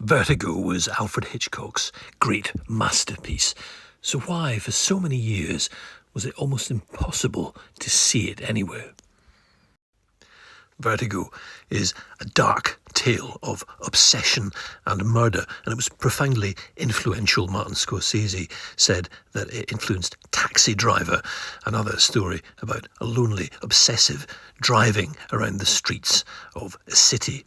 Vertigo was Alfred Hitchcock's great masterpiece. So why, for so many years, was it almost impossible to see it anywhere? Vertigo is a dark tale of obsession and murder, and it was profoundly influential. Martin Scorsese said that it influenced Taxi Driver, another story about a lonely obsessive driving around the streets of a city.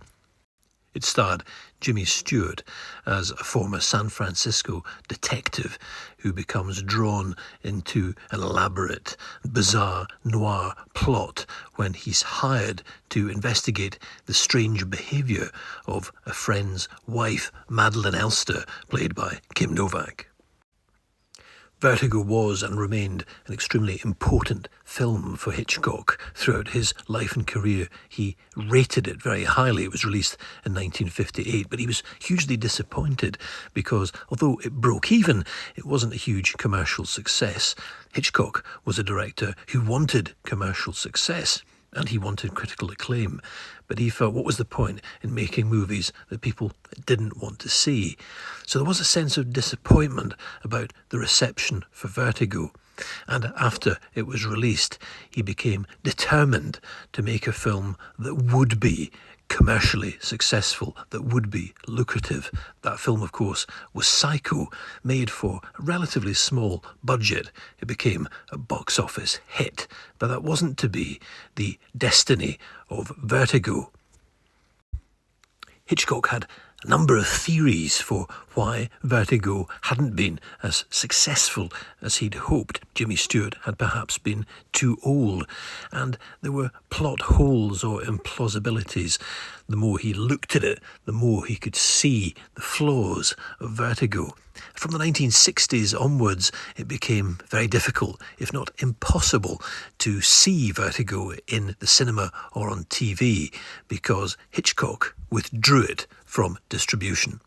It starred Jimmy Stewart as a former San Francisco detective who becomes drawn into an elaborate, bizarre, noir plot when he's hired to investigate the strange behaviour of a friend's wife, Madeleine Elster, played by Kim Novak. Vertigo was and remained an extremely important film for Hitchcock throughout his life and career. He rated it very highly. It was released in 1958, but he was hugely disappointed because although it broke even, it wasn't a huge commercial success. Hitchcock was a director who wanted commercial success, and he wanted critical acclaim, but he felt, what was the point in making movies that people didn't want to see? So there was a sense of disappointment about the reception for Vertigo, and after it was released, he became determined to make a film that would be commercially successful, that would be lucrative. That film, of course, was Psycho, made for a relatively small budget. It became a box office hit, but that wasn't to be the destiny of Vertigo. Hitchcock had a number of theories for why Vertigo hadn't been as successful as he'd hoped. Jimmy Stewart had perhaps been too old, and there were plot holes or implausibilities. The more he looked at it, the more he could see the flaws of Vertigo. From the 1960s onwards, it became very difficult, if not impossible, to see Vertigo in the cinema or on TV because Hitchcock withdrew it from distribution.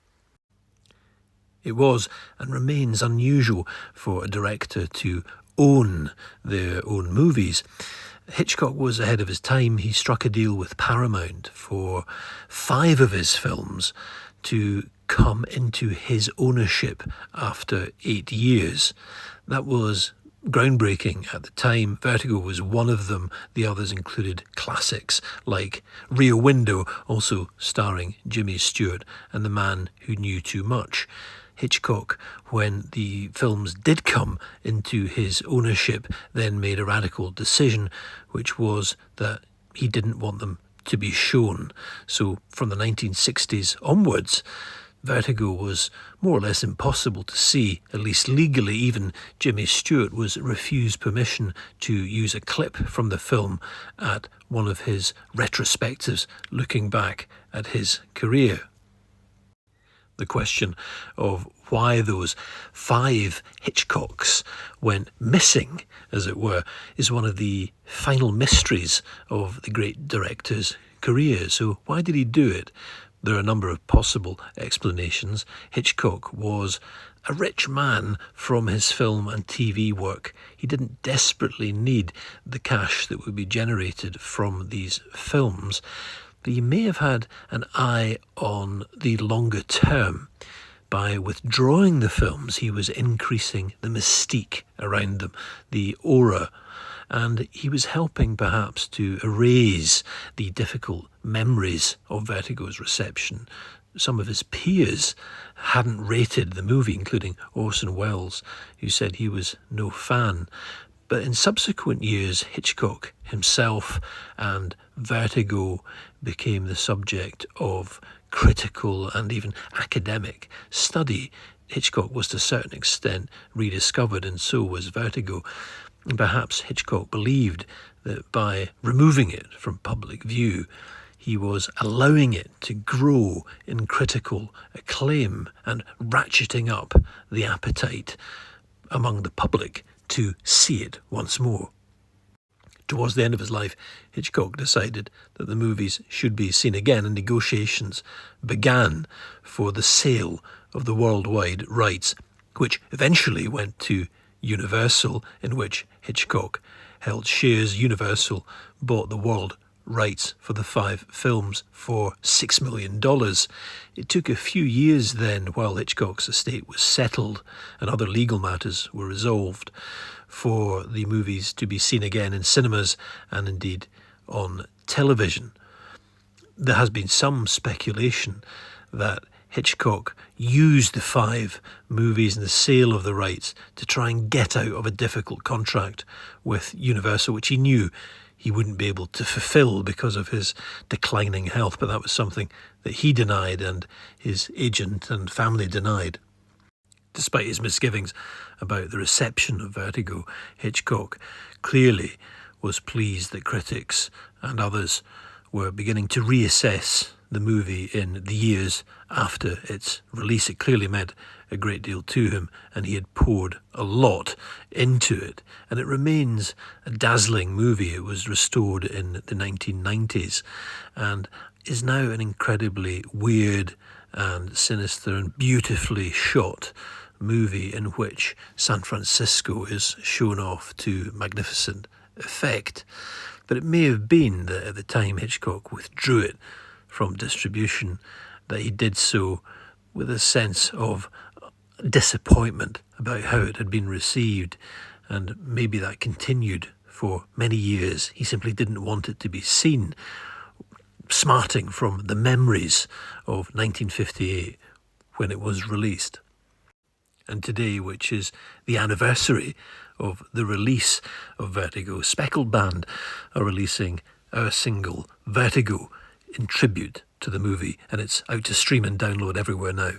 It was and remains unusual for a director to own their own movies. Hitchcock was ahead of his time. He struck a deal with Paramount for 5 of his films to come into his ownership after 8 years. That was groundbreaking at the time. Vertigo was one of them. The others included classics like Rear Window, also starring Jimmy Stewart, and The Man Who Knew Too Much. Hitchcock, when the films did come into his ownership, then made a radical decision, which was that he didn't want them to be shown. So from the 1960s onwards, Vertigo was more or less impossible to see, at least legally. Even Jimmy Stewart was refused permission to use a clip from the film at one of his retrospectives looking back at his career. The question of why those 5 Hitchcocks went missing, as it were, is one of the final mysteries of the great director's career. So why did he do it? There are a number of possible explanations. Hitchcock was a rich man from his film and TV work. He didn't desperately need the cash that would be generated from these films, but he may have had an eye on the longer term. By withdrawing the films, he was increasing the mystique around them, the aura, and he was helping perhaps to erase the difficult memories of Vertigo's reception. Some of his peers hadn't rated the movie, including Orson Welles, who said he was no fan. But in subsequent years, Hitchcock himself and Vertigo became the subject of critical and even academic study. Hitchcock was to a certain extent rediscovered, and so was Vertigo. And perhaps Hitchcock believed that by removing it from public view, he was allowing it to grow in critical acclaim and ratcheting up the appetite among the public to see it once more. Towards the end of his life, Hitchcock decided that the movies should be seen again, and negotiations began for the sale of the worldwide rights, which eventually went to Universal, in which Hitchcock held shares. Universal bought the world rights for the 5 films for $6 million. It took a few years then, while Hitchcock's estate was settled and other legal matters were resolved, for the movies to be seen again in cinemas and indeed on television. There has been some speculation that Hitchcock used the 5 movies and the sale of the rights to try and get out of a difficult contract with Universal, which he knew he wouldn't be able to fulfill because of his declining health, but that was something that he denied and his agent and family denied. Despite his misgivings about the reception of Vertigo, Hitchcock clearly was pleased that critics and others were beginning to reassess the movie in the years after its release. It clearly meant a great deal to him, and he had poured a lot into it, and it remains a dazzling movie. It was restored in the 1990s and is now an incredibly weird and sinister and beautifully shot movie in which San Francisco is shown off to magnificent effect. But it may have been that at the time Hitchcock withdrew it from distribution, that he did so with a sense of disappointment about how it had been received, and maybe that continued for many years. He simply didn't want it to be seen, smarting from the memories of 1958 when it was released. And today, which is the anniversary of the release of Vertigo, Speckled Band are releasing our single Vertigo in tribute to the movie, and it's out to stream and download everywhere now.